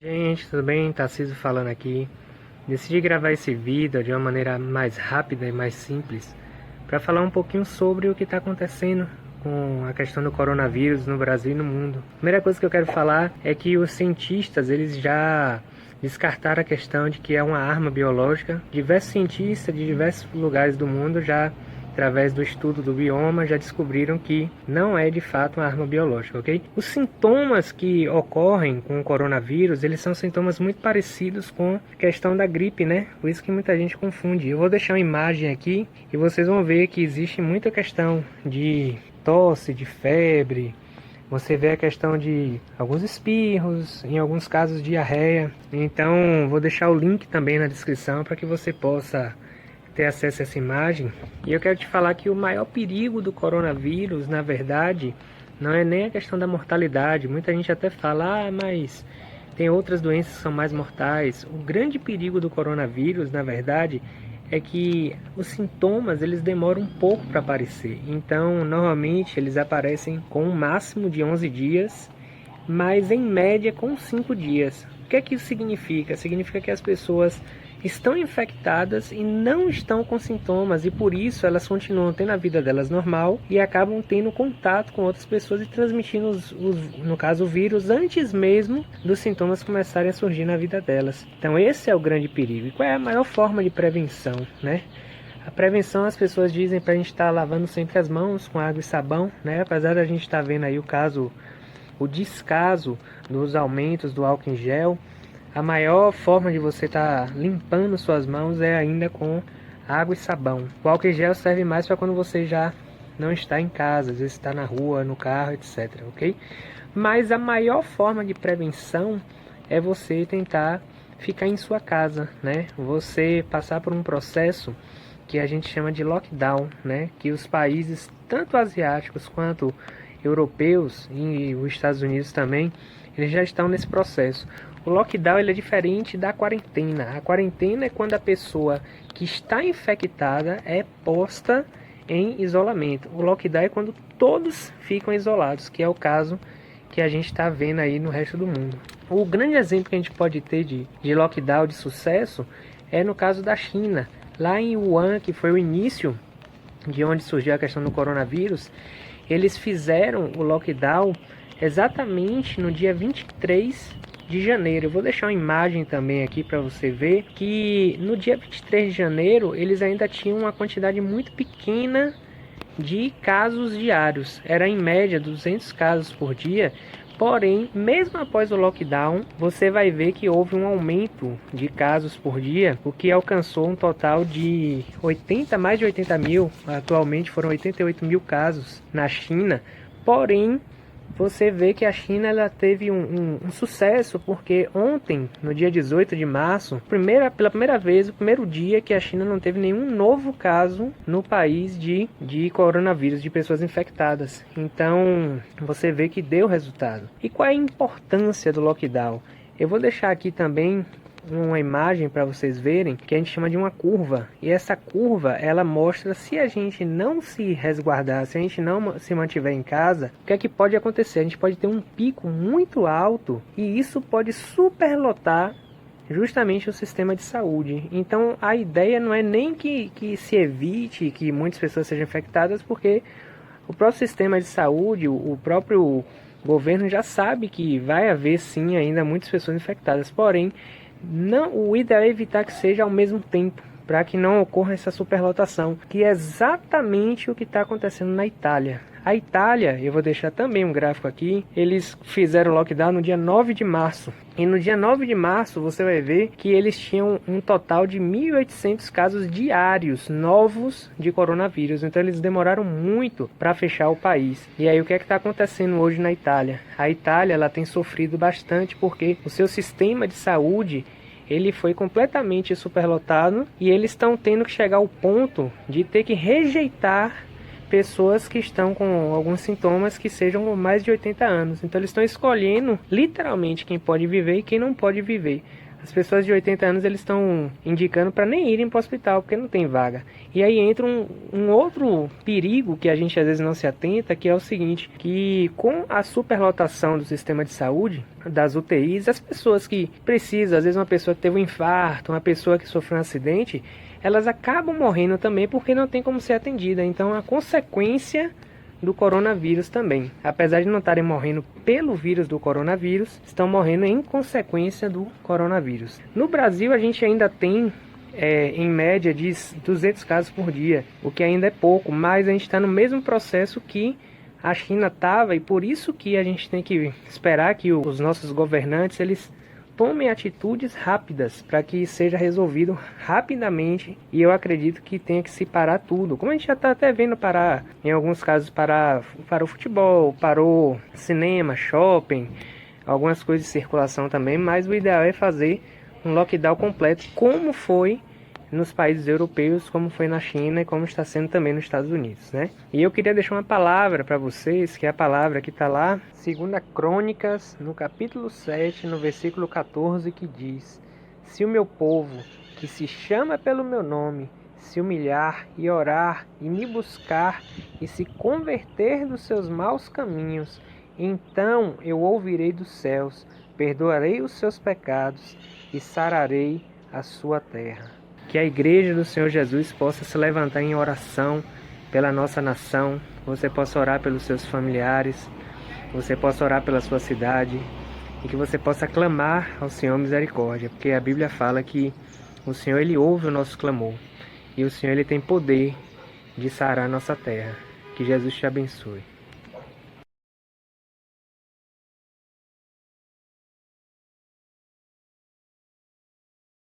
Gente, tudo bem? Tarcísio falando aqui. Decidi gravar esse vídeo de uma maneira mais rápida e mais simples para falar um pouquinho sobre o que está acontecendo com a questão do coronavírus no Brasil e no mundo. A primeira coisa que eu quero falar é que os cientistas eles já descartaram a questão de que é uma arma biológica. Diversos cientistas de diversos lugares do mundo já, através do estudo do bioma, já descobriram que não é de fato uma arma biológica, ok? Os sintomas que ocorrem com o coronavírus, eles são sintomas muito parecidos com a questão da gripe, né? Por isso que muita gente confunde. Eu vou deixar uma imagem aqui e vocês vão ver que existe muita questão de tosse, de febre. Você vê a questão de alguns espirros, em alguns casos diarreia. Então vou deixar o link também na descrição para que você possa ter acesso a essa imagem. E eu quero te falar que o maior perigo do coronavírus, na verdade, não é nem a questão da mortalidade. Muita gente até fala, mas tem outras doenças que são mais mortais. O grande perigo do coronavírus, na verdade, é que os sintomas eles demoram um pouco para aparecer. Então, normalmente eles aparecem com um máximo de 11 dias, mas em média com 5 dias. O que é que isso significa? Significa que as pessoas estão infectadas e não estão com sintomas, e por isso elas continuam tendo a vida delas normal e acabam tendo contato com outras pessoas e transmitindo no caso o vírus antes mesmo dos sintomas começarem a surgir na vida delas. Então esse é o grande perigo. E qual é a maior forma de prevenção, né? A prevenção, as pessoas dizem para a gente estar lavando sempre as mãos com água e sabão, né? Apesar da gente estar vendo aí o descaso dos aumentos do álcool em gel, a maior forma de você estar limpando suas mãos é ainda com água e sabão. O álcool em gel serve mais para quando você já não está em casa, às vezes está na rua, no carro, etc, ok? Mas a maior forma de prevenção é você tentar ficar em sua casa, né? Você passar por um processo que a gente chama de lockdown, né? Que os países, tanto asiáticos quanto europeus e os Estados Unidos também, eles já estão nesse processo. O lockdown ele é diferente da quarentena. A quarentena é quando a pessoa que está infectada é posta em isolamento. O lockdown é quando todos ficam isolados, que é o caso que a gente está vendo aí no resto do mundo. O grande exemplo que a gente pode ter de lockdown de sucesso é no caso da China. Lá em Wuhan, que foi o início de onde surgiu a questão do coronavírus, eles fizeram o lockdown exatamente no dia 23 de janeiro. Eu vou deixar uma imagem também aqui para você ver que no dia 23 de janeiro eles ainda tinham uma quantidade muito pequena de casos diários. Era em média 200 casos por dia. Porém, mesmo após o lockdown, você vai ver que houve um aumento de casos por dia, o que alcançou um total de mais de 80 mil. Atualmente foram 88 mil casos na China. Porém, você vê que a China ela teve um sucesso, porque ontem, no dia 18 de março, pela primeira vez, o primeiro dia que a China não teve nenhum novo caso no país de coronavírus, de pessoas infectadas. Então, você vê que deu resultado. E qual é a importância do lockdown? Eu vou deixar aqui também uma imagem para vocês verem que a gente chama de uma curva, e essa curva ela mostra se a gente não se resguardar, se a gente não se mantiver em casa, o que é que pode acontecer? A gente pode ter um pico muito alto e isso pode superlotar justamente o sistema de saúde. Então a ideia não é nem que se evite que muitas pessoas sejam infectadas, porque o próprio sistema de saúde, o próprio governo já sabe que vai haver sim ainda muitas pessoas infectadas, porém o ideal é evitar que seja ao mesmo tempo, para que não ocorra essa superlotação, que é exatamente o que está acontecendo na Itália. A Itália, eu vou deixar também um gráfico aqui, eles fizeram lockdown no dia 9 de março. E no dia 9 de março você vai ver que eles tinham um total de 1.800 casos diários novos de coronavírus. Então eles demoraram muito para fechar o país. E aí o que é que está acontecendo hoje na Itália? A Itália ela tem sofrido bastante porque o seu sistema de saúde ele foi completamente superlotado e eles estão tendo que chegar ao ponto de ter que rejeitar pessoas que estão com alguns sintomas que sejam mais de 80 anos. Então eles estão escolhendo literalmente quem pode viver e quem não pode viver. As pessoas de 80 anos eles estão indicando para nem irem para o hospital, porque não tem vaga. E aí entra um outro perigo que a gente às vezes não se atenta, que é o seguinte, que com a superlotação do sistema de saúde, das UTIs, as pessoas que precisam, às vezes uma pessoa que teve um infarto, uma pessoa que sofreu um acidente, elas acabam morrendo também porque não tem como ser atendida. Então a consequência do coronavírus também. Apesar de não estarem morrendo pelo vírus do coronavírus, estão morrendo em consequência do coronavírus. No Brasil, a gente ainda tem, em média, de 200 casos por dia, o que ainda é pouco, mas a gente está no mesmo processo que a China estava, e por isso que a gente tem que esperar que os nossos governantes, eles tomem atitudes rápidas para que seja resolvido rapidamente, e eu acredito que tenha que se parar tudo, como a gente já está até vendo parar, em alguns casos para o futebol, parou cinema, shopping, algumas coisas de circulação também, mas o ideal é fazer um lockdown completo, como foi nos países europeus, como foi na China e como está sendo também nos Estados Unidos, né? E eu queria deixar uma palavra para vocês, que é a palavra que está lá, 2 Crônicas, no capítulo 7, no versículo 14, que diz: se o meu povo, que se chama pelo meu nome, se humilhar e orar e me buscar e se converter dos seus maus caminhos, então eu ouvirei dos céus, perdoarei os seus pecados e sararei a sua terra. Que a Igreja do Senhor Jesus possa se levantar em oração pela nossa nação, você possa orar pelos seus familiares, você possa orar pela sua cidade e que você possa clamar ao Senhor misericórdia, porque a Bíblia fala que o Senhor ele ouve o nosso clamor e o Senhor ele tem poder de sarar a nossa terra. Que Jesus te abençoe.